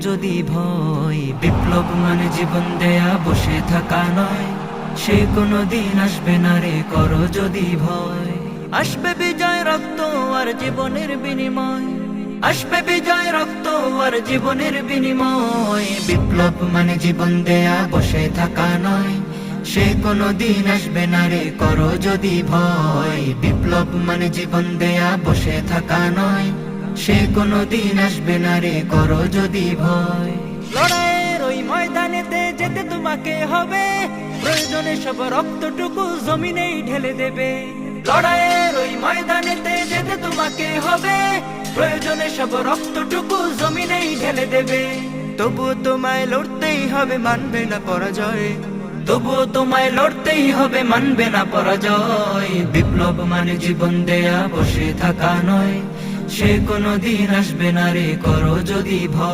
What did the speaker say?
যদি ভয়। বিপ্লব মানে জীবন দেয়া বসে থাকা নয়, সে কোনো দিন আসবে না রে করো যদি ভয়। আসবে বিজয় রক্ত আর জীবনের বিনিময়, আসবে বিজয় রক্ত আর জীবনের বিনিময়। বিপ্লব মানে জীবন দেয়া বসে থাকা নয়, সে কোনো দিন আসবে না রে করো যদি ভয়। বিপ্লব মানে জীবন দেয়া বসে থাকা নয়, সে কোনো দিন আসবে না রে করো যদি ভয়। লড়াইয়ের ওই ময়দানেতে যেতে তোমাকে হবে, প্রয়োজনে সব রক্তটুকু জমিনেই ঢেলে দেবে। লড়াইয়ের ওই ময়দানেতে যেতে তোমাকে হবে, প্রয়োজনে সব রক্তটুকু জমিনেই ঢেলে দেবে। তবুও তোমায় লড়তেই হবে, মানবে না পরাজয়। তবুও তোমায় লড়তেই হবে, মানবে না পরাজয়। বিপ্লব মানে জীবন দেয়া বসে থাকা নয়, সে কোনো দিন আসবে না রে করো যদি ভয়।